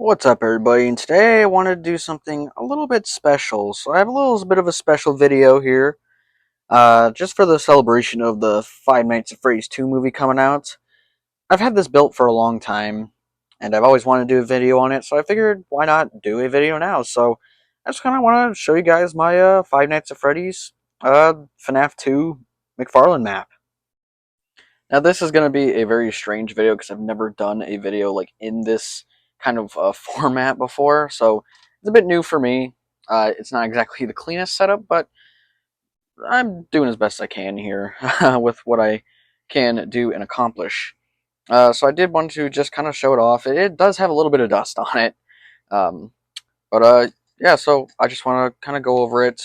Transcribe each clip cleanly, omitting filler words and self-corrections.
What's up, everybody? And today I wanted to do something a little bit special. So I have a little bit of a special video here, just for the celebration of the Five Nights at Freddy's 2 movie coming out. I've had this built for a long time, and I've always wanted to do a video on it, so I figured why not do a video now. So I just kind of want to show you guys my Five Nights at Freddy's FNAF 2 McFarlane map. Now this is going to be a very strange video because I've never done a video like in this kind of format before, so it's a bit new for me. It's not exactly the cleanest setup, but I'm doing as best I can here with what I can do and accomplish. So I did want to just kind of show it off. It does have a little bit of dust on it, um, but yeah. So I just want to kind of go over it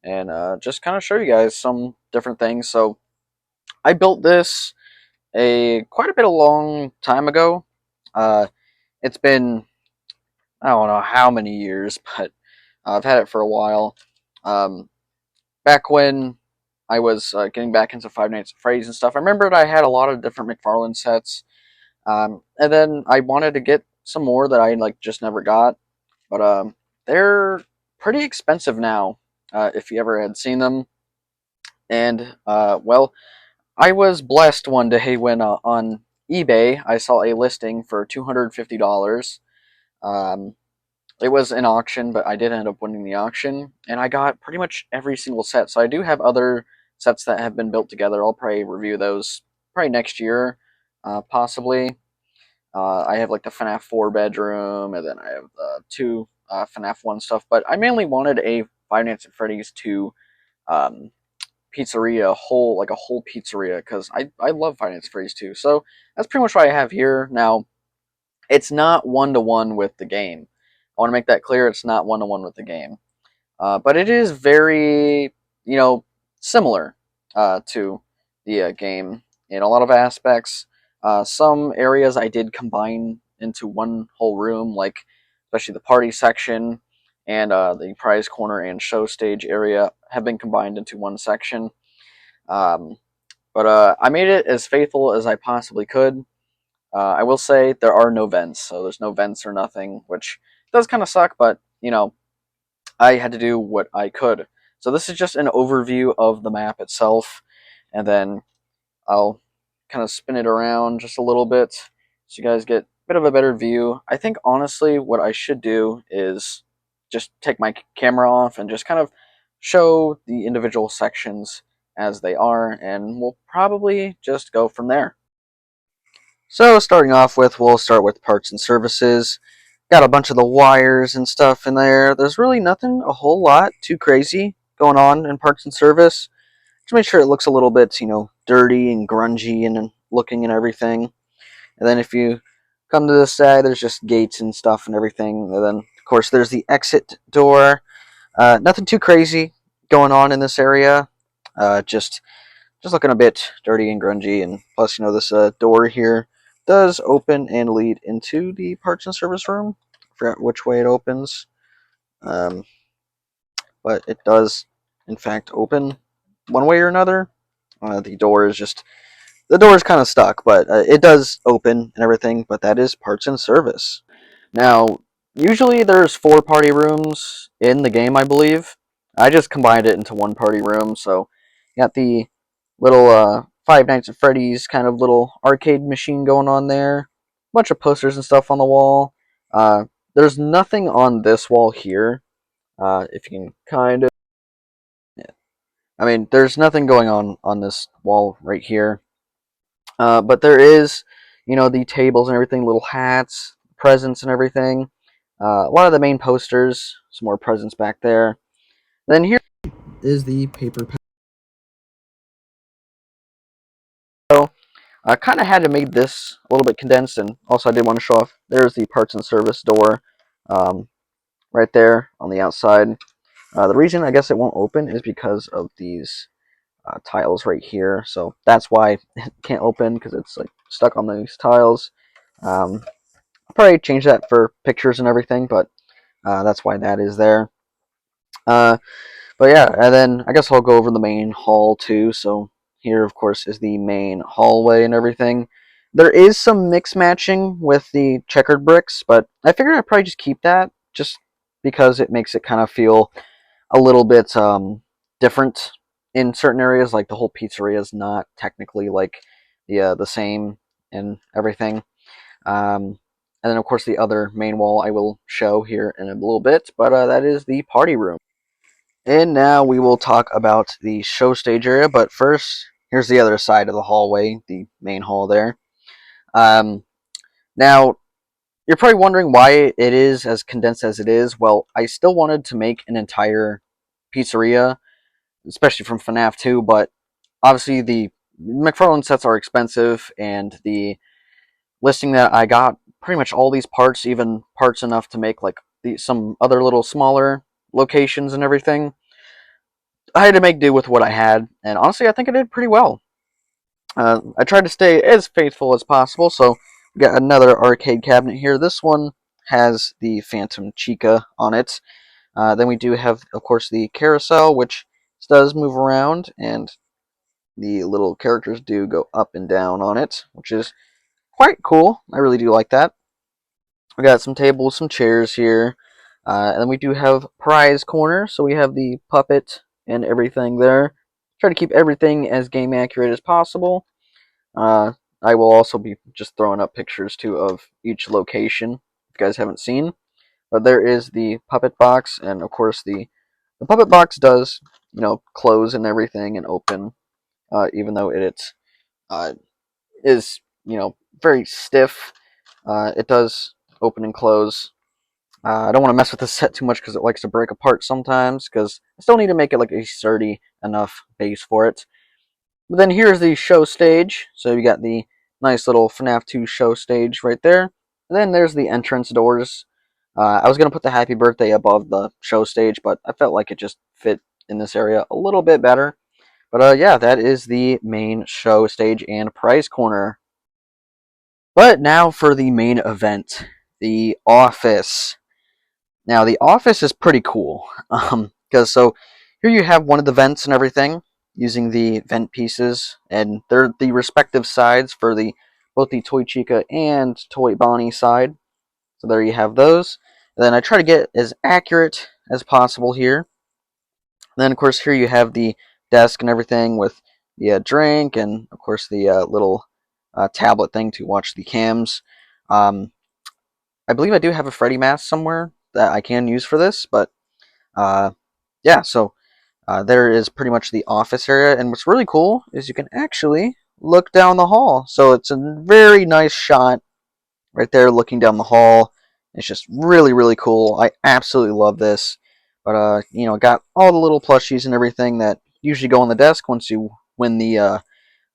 and just kind of show you guys some different things. So I built this quite a bit a long time ago. Uh, it's been, I don't know how many years, but I've had it for a while. Um, Back when I was getting back into Five Nights at Freddy's and stuff, I remembered I had a lot of different McFarlane sets, and then I wanted to get some more that I like just never got, but they're pretty expensive now. If you ever had seen them, and well, I was blessed one day when on eBay I saw a listing for $250. Um, it was an auction, but I did end up winning the auction, and I got pretty much every single set. So I do have other sets that have been built together. I'll probably review those probably next year, possibly. I have like the FNAF 4 bedroom, and then I have two FNAF 1 stuff. But I mainly wanted a Five Nights at Freddy's 2 um, pizzeria, like a whole pizzeria, because I love Five Nights at Freddy's 2. So that's pretty much what I have here. Now, it's not one-to-one with the game. I want to make that clear. It's not one-to-one with the game. But it is very, similar to the game in a lot of aspects. Some areas I did combine into one whole room, like especially the party section and the prize corner and show stage area have been combined into one section. Um, but I made it as faithful as I possibly could. I will say there are no vents, so there's no vents or nothing, which does kind of suck, but, I had to do what I could. So this is just an overview of the map itself, and then I'll kind of spin it around just a little bit so you guys get a bit of a better view. I think, honestly, what I should do is just take my camera off and just kind of show the individual sections as they are, and we'll probably just go from there. So starting off with, we'll start with parts and services. Got a bunch of the wires and stuff in there. There's really nothing a whole lot too crazy going on in parts and service. Just make sure it looks a little bit, dirty and grungy and looking and everything. And then if you come to this side, there's just gates and stuff and everything. And then, of course, there's the exit door. Nothing too crazy going on in this area. Just looking a bit dirty and grungy, and plus, this door here does open and lead into the parts and service room. I forgot which way it opens, um, but it does, in fact, open one way or another. The door is kind of stuck, but it does open and everything. But that is parts and service. Now, usually there's 4 party rooms in the game, I believe. I just combined it into one party room, so you got the little Five Nights at Freddy's kind of little arcade machine going on there. Bunch of posters and stuff on the wall. There's nothing on this wall here. If you can kind of, yeah. I mean, there's nothing going on this wall right here. But there is, the tables and everything, little hats, presents and everything. A lot of the main posters, some more presents back there. Then here is the paper. I kind of had to make this a little bit condensed, and also I did want to show off. There's the parts and service door, right there on the outside. The reason I guess it won't open is because of these tiles right here. So that's why it can't open, because it's like stuck on these tiles. I'll probably change that for pictures and everything, but that's why that is there. But yeah, and then I guess I'll go over the main hall too. So here, of course, is the main hallway and everything. There is some mix matching with the checkered bricks, but I figured I'd probably just keep that just because it makes it kind of feel a little bit different in certain areas. Like the whole pizzeria is not technically like the same and everything. And then of course the other main wall I will show here in a little bit, but that is the party room. And now we will talk about the show stage area, but first here's the other side of the hallway, the main hall there. Um, Now you're probably wondering why it is as condensed as it is. Well, I still wanted to make an entire pizzeria, especially from FNAF 2, but obviously the McFarlane sets are expensive, and the listing that I got, pretty much all these parts, even parts enough to make like some other little smaller locations and everything, I had to make do with what I had, and honestly, I think I did pretty well. I tried to stay as faithful as possible, so we got another arcade cabinet here. This one has the Phantom Chica on it. Then we do have, of course, the carousel, which does move around, and the little characters do go up and down on it, which is quite cool. I really do like that. We got some tables, some chairs here, and then we do have prize corner, so we have the puppet and everything there. Try to keep everything as game accurate as possible. Uh, I will also be just throwing up pictures too of each location if you guys haven't seen. But there is the puppet box, and of course the puppet box does close and everything and open, even though it uh, is very stiff. It does open and close. I don't want to mess with the set too much because it likes to break apart sometimes. Because I still need to make it like a sturdy enough base for it. But then here's the show stage. So you got the nice little FNAF 2 show stage right there. And then there's the entrance doors. I was going to put the happy birthday above the show stage, but I felt like it just fit in this area a little bit better. But yeah, that is the main show stage and prize corner. But now for the main event, the office. Now the office is pretty cool, because so here you have one of the vents and everything using the vent pieces, and they're the respective sides for the both the Toy Chica and Toy Bonnie side. So there you have those. And then I try to get as accurate as possible here. And then of course here you have the desk and everything with the drink, and of course the little tablet thing to watch the cams. Um, I believe I do have a Freddy mask somewhere that I can use for this, but uh, yeah, so there is pretty much the office area, and what's really cool is you can actually look down the hall. So it's a very nice shot right there looking down the hall. It's just really, really cool. I absolutely love this. But, got all the little plushies and everything that usually go on the desk once you win the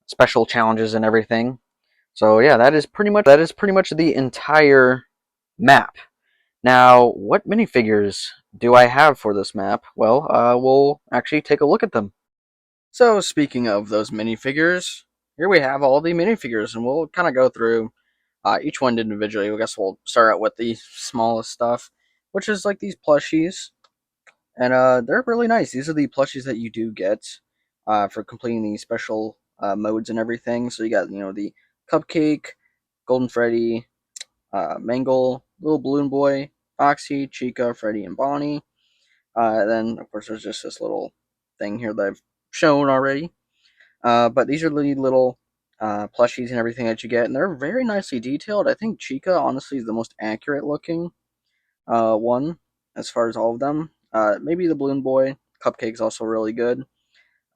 special challenges and everything. So yeah, that is pretty much the entire map. Now, what minifigures do I have for this map? Well, we'll actually take a look at them. So, speaking of those minifigures, here we have all the minifigures, and we'll kind of go through each one individually. I guess we'll start out with the smallest stuff, which is like these plushies, and they're really nice. These are the plushies that you do get for completing the special modes and everything. So you got the cupcake, Golden Freddy, Mangle, Little Balloon Boy, Foxy, Chica, Freddy, and Bonnie. Then, of course, there's just this little thing here that I've shown already. But these are the little plushies and everything that you get, and they're very nicely detailed. I think Chica, honestly, is the most accurate looking one as far as all of them. Maybe the Balloon Boy. Cupcake's also really good.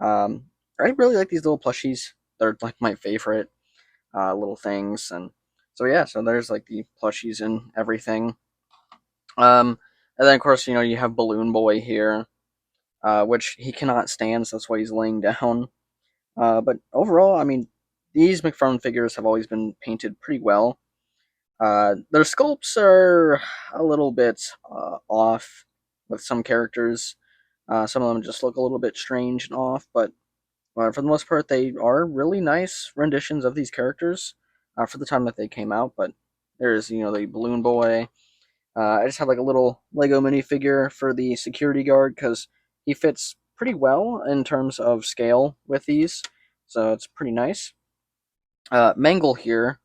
Um, I really like these little plushies. They're like my favorite little things, and so yeah. So there's like the plushies and everything. And then of course you have Balloon Boy here, which he cannot stand, so that's why he's laying down. But overall, I mean, these McFarlane figures have always been painted pretty well. Their sculpts are a little bit off with some characters. Some of them just look a little bit strange and off, but for the most part, they are really nice renditions of these characters for the time that they came out. But there's the Balloon Boy. I just have like a little Lego minifigure for the security guard because he fits pretty well in terms of scale with these, so it's pretty nice. Mangle here.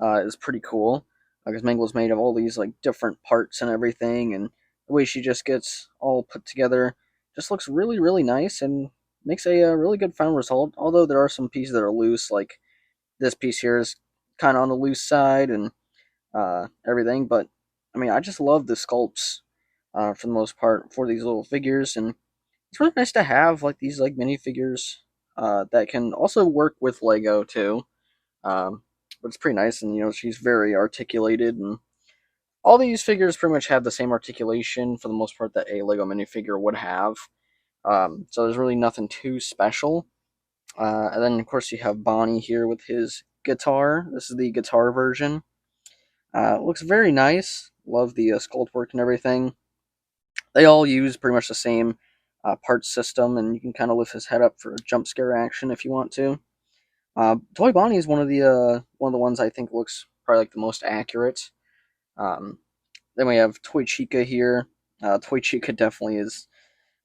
is pretty cool because Mangle's made of all these like different parts and everything, and the way she just gets all put together just looks really really nice and makes a really good final result. Although there are some pieces that are loose, like this piece here is kind of on the loose side and everything. But I mean, I just love the sculpts for the most part for these little figures, and it's really nice to have like these like minifigures that can also work with Lego too. Um, but it's pretty nice, and she's very articulated, and all these figures pretty much have the same articulation for the most part that a Lego minifigure would have. So there's really nothing too special. And then of course you have Bonnie here with his guitar. This is the guitar version. Looks very nice. Love the sculpt work and everything. They all use pretty much the same parts system, and you can kind of lift his head up for jump scare action if you want to. Toy Bonnie is one of the ones I think looks probably like the most accurate. Um, then we have Toy Chica here. Toy Chica definitely is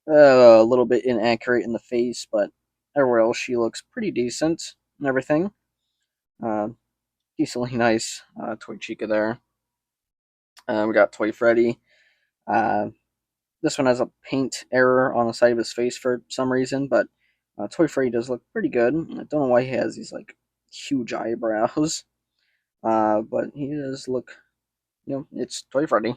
a little bit inaccurate in the face, but everywhere else she looks pretty decent and everything. Uh, Decently nice Toy Chica there. We got Toy Freddy. Uh, this one has a paint error on the side of his face for some reason, but Toy Freddy does look pretty good. I don't know why he has these like huge eyebrows, but he does look. It's Toy Freddy.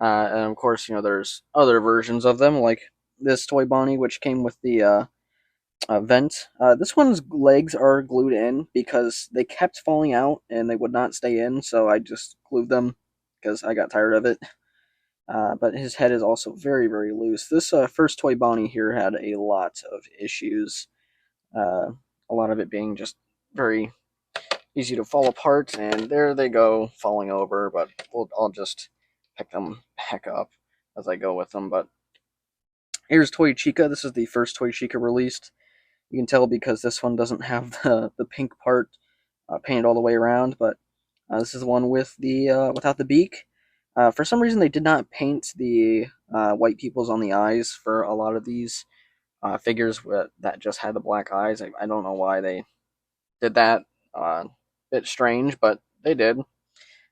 And of course, there's other versions of them, like this Toy Bonnie, which came with the vent. This one's legs are glued in because they kept falling out and they would not stay in, so I just glued them because I got tired of it. But his head is also very, very loose. This first Toy Bonnie here had a lot of issues. A lot of it being just very easy to fall apart, and there they go, falling over. But I'll just pick them back up as I go with them. But here's Toy Chica. This is the first Toy Chica released. You can tell because this one doesn't have the pink part painted all the way around, but this is the one with the without the beak. For some reason, they did not paint the white peoples on the eyes for a lot of these figures that just had the black eyes. I don't know why they did that. Bit strange, but they did.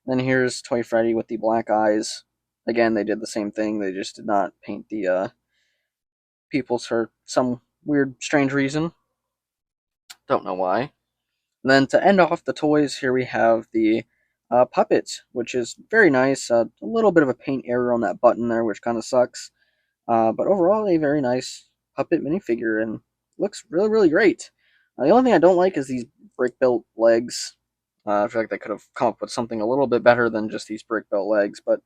Then here's Toy Freddy with the black eyes. Again, they did the same thing. They just did not paint the peoples for some weird, strange reason. Don't know why. And then to end off the toys, here we have the puppet, which is very nice. A little bit of a paint error on that button there, which kind of sucks. But overall, a very nice puppet minifigure and looks really, really great. The only thing I don't like is these brick built legs. I feel like they could have come up with something a little bit better than just these brick built legs. But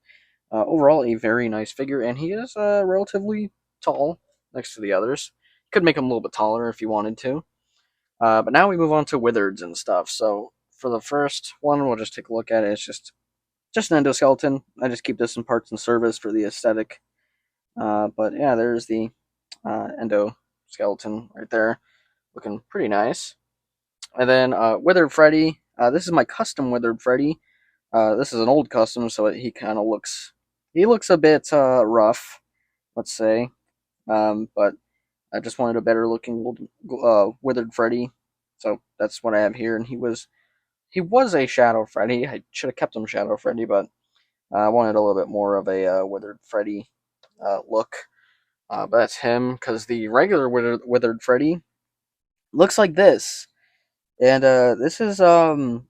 overall, a very nice figure, and he is relatively tall next to the others. Could make him a little bit taller if you wanted to. But now we move on to Withereds and stuff. So for the first one, we'll just take a look at it. It's just an endoskeleton. I just keep this in parts and service for the aesthetic. But yeah, there's the endoskeleton right there, looking pretty nice. And then Withered Freddy. This is my custom Withered Freddy. This is an old custom, so he kind of looks a bit rough, let's say. But I just wanted a better looking Withered Freddy, so that's what I have here. And he was a Shadow Freddy. I should have kept him Shadow Freddy, but I wanted a little bit more of a Withered Freddy look. But that's him because the regular Withered Freddy looks like this, and this is I'm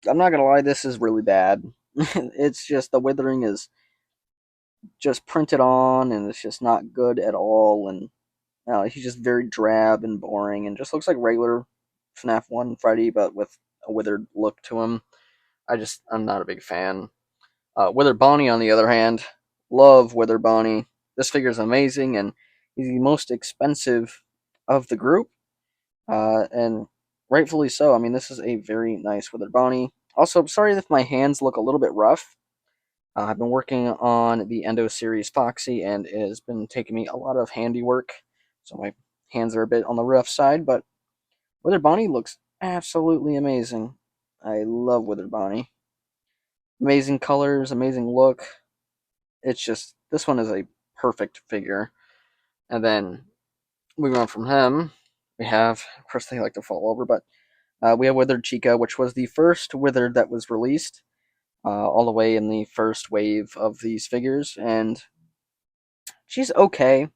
not gonna lie, this is really bad. It's just the withering is just printed on, and it's just not good at all, and he's just very drab and boring, and just looks like regular FNAF 1 Freddy, but with a withered look to him. I'm not a big fan. Withered Bonnie, on the other hand, love Withered Bonnie. This figure is amazing, and he's the most expensive of the group, and rightfully so. I mean, this is a very nice Withered Bonnie. Also, I'm sorry if my hands look a little bit rough. I've been working on the Endo series Foxy, and it has been taking me a lot of handiwork, so my hands are a bit on the rough side, but Withered Bonnie looks absolutely amazing. I love Withered Bonnie. Amazing colors, amazing look. It's just, this one is a perfect figure. And then, moving on from him, we have, of course they like to fall over, but We have Withered Chica, which was the first Withered that was released, all the way in the first wave of these figures, and she's okay.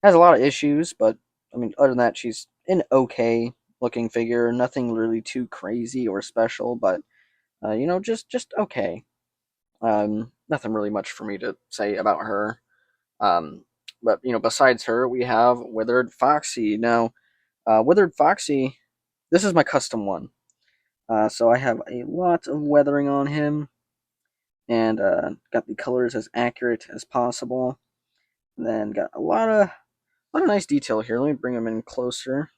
Has a lot of issues, but I mean, other than that, she's an okay looking figure. Nothing really too crazy or special, but just okay. Nothing really much for me to say about her. But besides her, we have Withered Foxy. Now, Withered Foxy, this is my custom one. So I have a lot of weathering on him, and got the colors as accurate as possible. And then got a lot of nice detail here. Let me bring him in closer.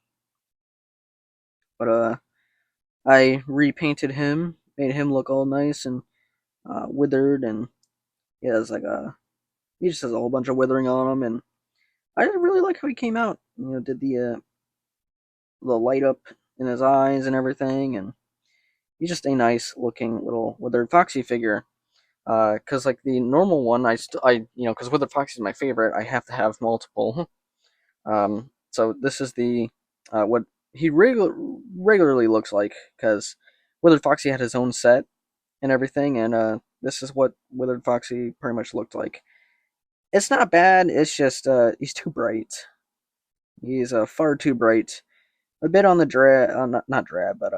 But I repainted him, made him look all nice and withered, and he has he just has a whole bunch of withering on him, and I really like how he came out. Did the light up in his eyes and everything, and he's just a nice looking little withered foxy figure. Because like the normal one, because Withered Foxy is my favorite, I have to have multiple. So this is the what he regularly looks like, because Withered Foxy had his own set and everything, and this is what Withered Foxy pretty much looked like. It's not bad. It's just he's too bright. He's far too bright. A bit on the drab, not drab, but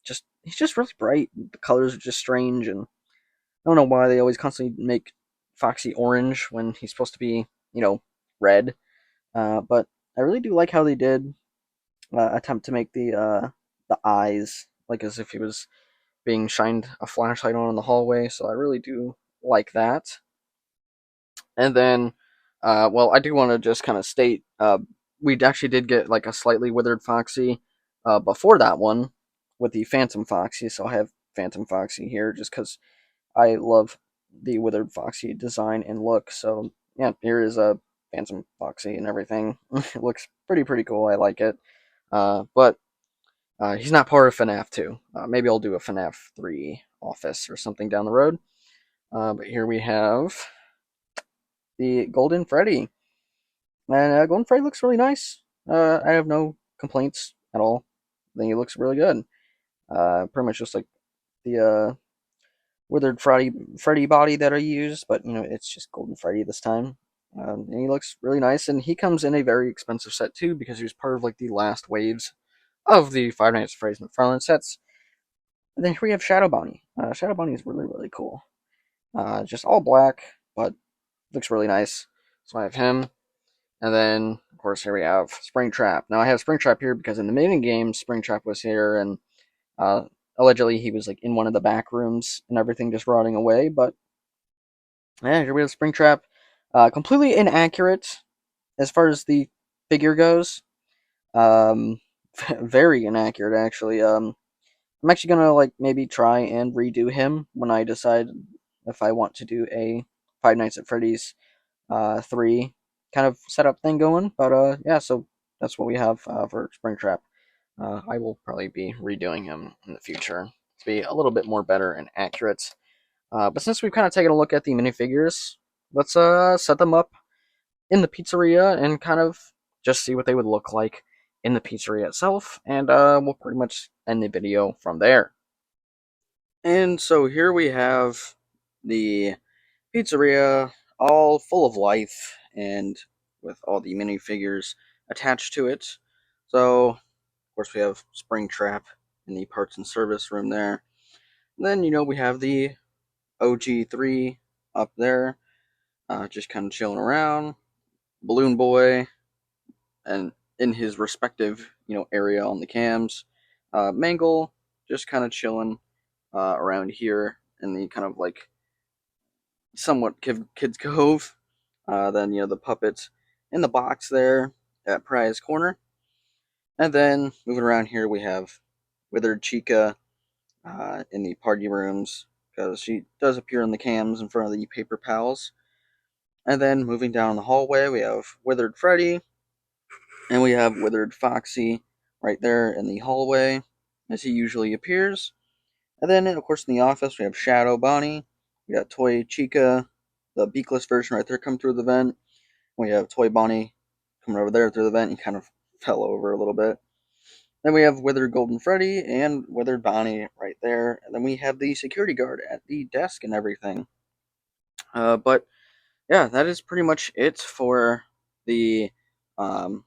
just he's just really bright. The colors are just strange, and I don't know why they always constantly make Foxy orange when he's supposed to be, red. But I really do like how they did attempt to make the eyes like as if he was being shined a flashlight on in the hallway. So I really do like that. And then, well, I do want to just kind of state we actually did get like a slightly withered Foxy before that one with the Phantom Foxy. So I have Phantom Foxy here just because I love the Withered Foxy design and look. So yeah, here is a Phantom Foxy and everything. It looks pretty cool. I like it. But he's not part of FNAF 2. Maybe I'll do a FNAF 3 office or something down the road. But here we have the Golden Freddy. And Golden Freddy looks really nice. I have no complaints at all. I think he looks really good. Pretty much just like the Withered Freddy body that I used, but it's just Golden Freddy this time. And he looks really nice, and he comes in a very expensive set too because he was part of like the last waves of the Five Nights at Freddy's McFarlane sets. And then here we have Shadow Bonnie. Shadow Bonnie is really cool. Just all black, but looks really nice. So I have him, and then of course here we have Springtrap. Now I have Springtrap here because in the mini game Springtrap was here, and uh, allegedly he was like in one of the back rooms and everything just rotting away. But yeah, here we have Springtrap. Completely inaccurate as far as the figure goes. Um, very inaccurate actually. I'm actually gonna like maybe try and redo him when I decide if I want to do a Five Nights at Freddy's 3 kind of setup thing going. But yeah, so that's what we have for Springtrap. I will probably be redoing him in the future to be a little bit more better and accurate. But since we've kind of taken a look at the minifigures, let's set them up in the pizzeria and kind of just see what they would look like in the pizzeria itself, and we'll pretty much end the video from there. And so here we have the pizzeria all full of life and with all the minifigures attached to it. So, of course, we have Springtrap in the parts and service room there. And then, we have the OG3 up there, just kind of chilling around. Balloon Boy, and in his respective, area on the cams. Mangle, just kind of chilling around here in the kind of like somewhat Kids Cove. Then the puppets in the box there at Prize Corner, and then moving around here we have Withered Chica in the party rooms because she does appear in the cams in front of the paper pals. And then moving down the hallway we have Withered Freddy, and we have Withered Foxy right there in the hallway as he usually appears. And then, of course, in the office we have Shadow Bonnie, we got Toy Chica, the beakless version right there, come through the vent. We have Toy Bonnie coming over there through the vent. He kind of fell over a little bit. Then we have Withered Golden Freddy and Withered Bonnie right there. And then we have the security guard at the desk and everything. But yeah, that is pretty much it for the um,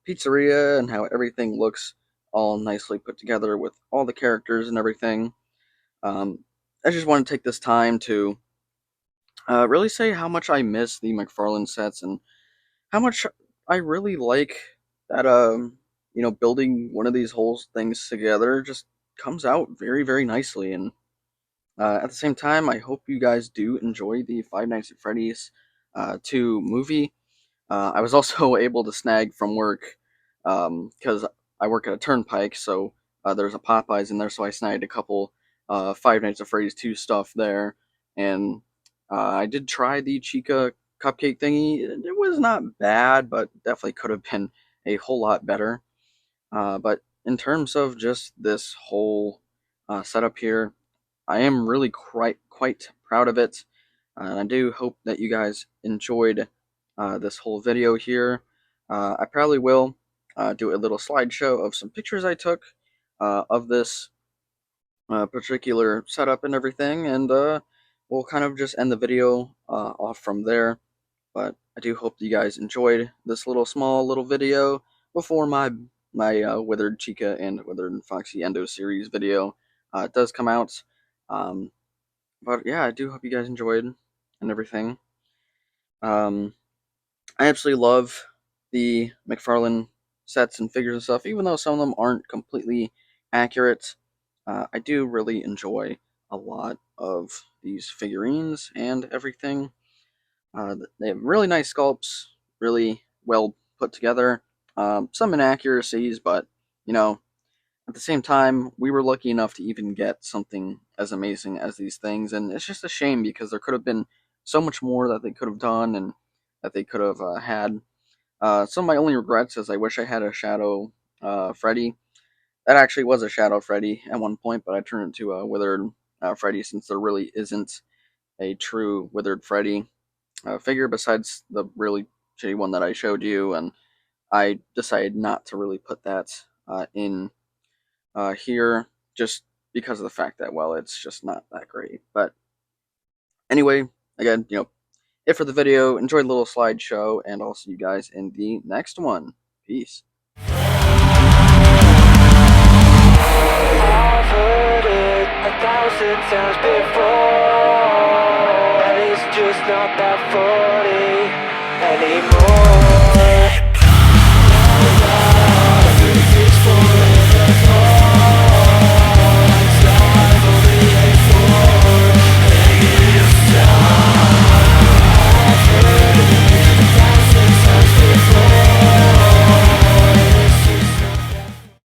pizzeria and how everything looks all nicely put together with all the characters and everything. Um, I just want to take this time to really say how much I miss the McFarlane sets and how much I really like that. Building one of these whole things together just comes out very, very nicely. And at the same time, I hope you guys do enjoy the Five Nights at Freddy's 2 movie. I was also able to snag from work because I work at a turnpike, so there's a Popeyes in there, so I snagged a couple Five Nights at Freddy's 2 stuff there. And I did try the Chica cupcake thingy. It was not bad, but definitely could have been a whole lot better. But in terms of just this whole setup here, I am really quite proud of it, and I do hope that you guys enjoyed this whole video here. I probably will do a little slideshow of some pictures I took of this particular setup and everything, and we'll kind of just end the video off from there. But I do hope you guys enjoyed this small little video before my Withered Chica and Withered Foxy Endo series video does come out. Um, but yeah, I do hope you guys enjoyed and everything. Um, I absolutely love the McFarlane sets and figures and stuff, even though some of them aren't completely accurate. I do really enjoy a lot of these figurines and everything. They have really nice sculpts, really well put together. Some inaccuracies, but you know, at the same time, we were lucky enough to even get something as amazing as these things, and it's just a shame because there could have been so much more that they could have done and that they could have had. Some of my only regrets is I wish I had a Shadow Freddy. That actually was a Shadow Freddy at one point, but I turned it into a Withered Freddy since there really isn't a true Withered Freddy figure besides the really shitty one that I showed you, and I decided not to really put that in here just because of the fact that, well, it's just not that great. But anyway, again, it for the video. Enjoy the little slideshow, and I'll see you guys in the next one. Peace. I've heard it 1,000 times before, and it's just not that far.